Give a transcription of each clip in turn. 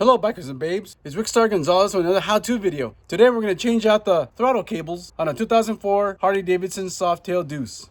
Hello bikers and babes, it's Rick Star Gonzalez with another how-to video. Today we're going to change out the throttle cables on a 2004 Harley Davidson Softail Deuce.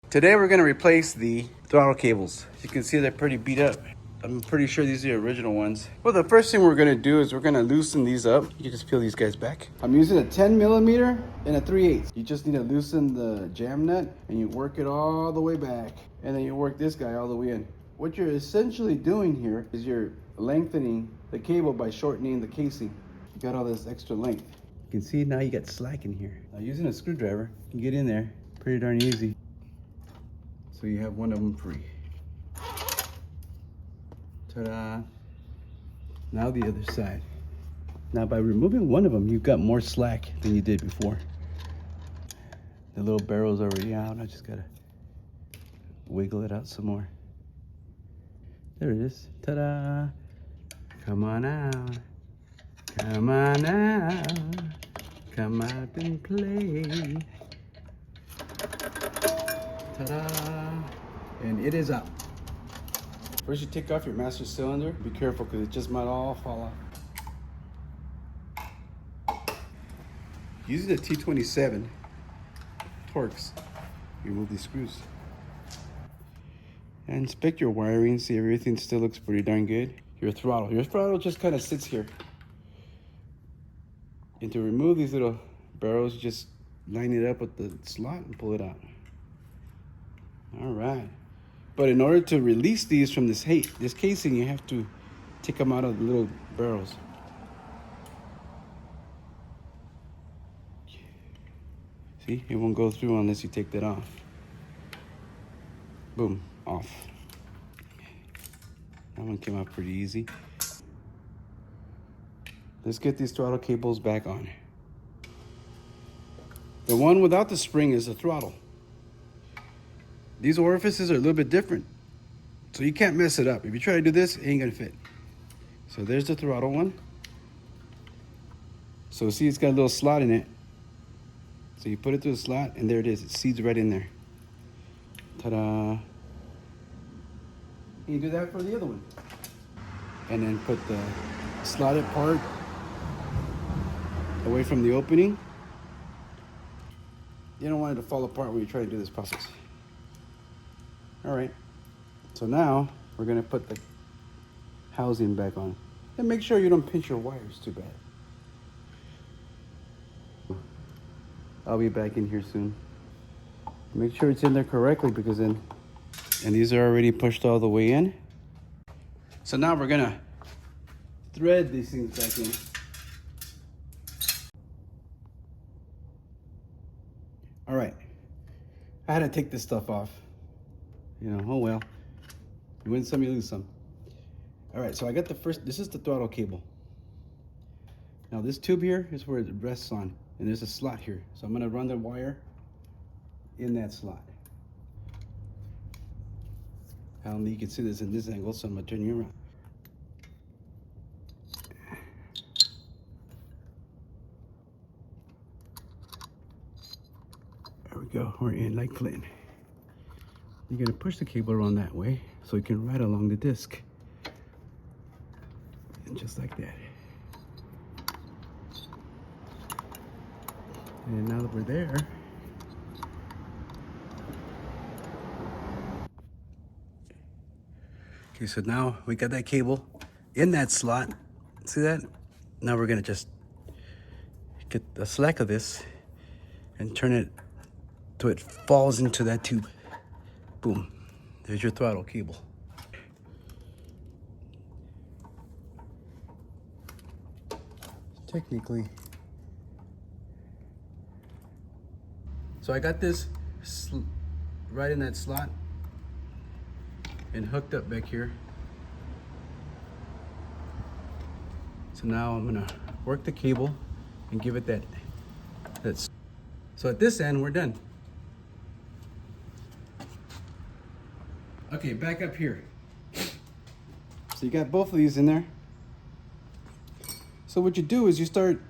Today we're going to replace the throttle cables. As you can see, they're pretty beat up. I'm pretty sure these are the original ones. Well, the first thing we're gonna do is we're gonna loosen these up. You can just peel these guys back. I'm using a 10 millimeter and a 3/8. You just need to loosen the jam nut and you work it all the way back. And then you work this guy all the way in. What you're essentially doing here is you're lengthening the cable by shortening the casing. You got all this extra length. You can see now you got slack in here. Now using a screwdriver, you can get in there pretty darn easy. So you have one of them free. Ta-da! Now the other side. Now by removing one of them, you've got more slack than you did before. The little barrel's already out. I just gotta wiggle it out some more. There it is. Ta-da! Come on out. Come on out. Come out and play. Ta-da! And it is out. First you take off your master cylinder. Be careful because it just might all fall off. Using the T27 Torx, you remove these screws. And inspect your wiring, see if everything still looks pretty darn good. Your throttle just kind of sits here. And to remove these little barrels, just line it up with the slot and pull it out. All right. But in order to release these from this casing, you have to take them out of the little barrels. See, it won't go through unless you take that off. Boom, off. That one came out pretty easy. Let's get these throttle cables back on. The one without the spring is the throttle. These orifices are a little bit different, so you can't mess it up. If you try to do this, it ain't gonna fit. So there's the throttle one. So see, it's got a little slot in it. So you put it through the slot, and there it is. It seeds right in there. Ta-da! You do that for the other one. And then put the slotted part away from the opening. You don't want it to fall apart when you try to do this process. All right, so now we're gonna put the housing back on. And make sure you don't pinch your wires too bad. I'll be back in here soon. Make sure it's in there correctly because then, and these are already pushed all the way in. So now we're gonna thread these things back in. All right, I had to take this stuff off. You know, oh well. You win some, you lose some. All right, so I got this is the throttle cable. Now this tube here is where it rests on, and there's a slot here. So I'm gonna run the wire in that slot. You can see this in this angle, so I'm gonna turn you around. There we go, we're in like Flynn. You're gonna push the cable around that way so you can ride along the disc. And just like that. And now that we're there, okay, so now we got that cable in that slot. See that? Now we're gonna just get the slack of this and turn it so it falls into that tube. Boom, there's your throttle cable. Technically, so I got this right in that slot and hooked up back here. So now I'm gonna work the cable and give it that. So at this end, we're done. Okay, back up here. So you got both of these in there. So what you do is you start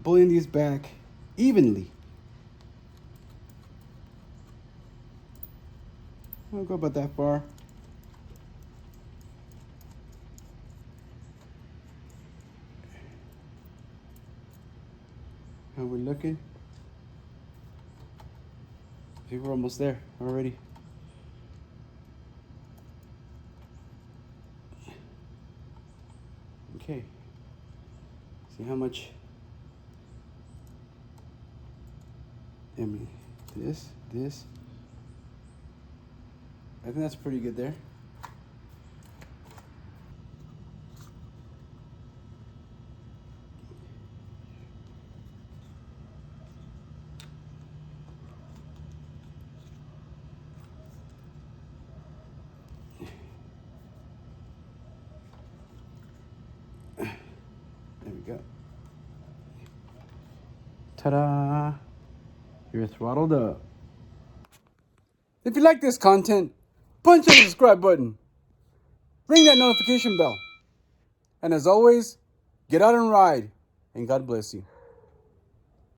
pulling these back evenly. I don't go about that far. And we're looking. I think we're almost there already. Okay. See how much. I mean, this. I think that's pretty good there. There we go. Ta-da! You're throttled up. If you like this content, punch that subscribe button. Ring that notification bell. And as always, get out and ride. And God bless you.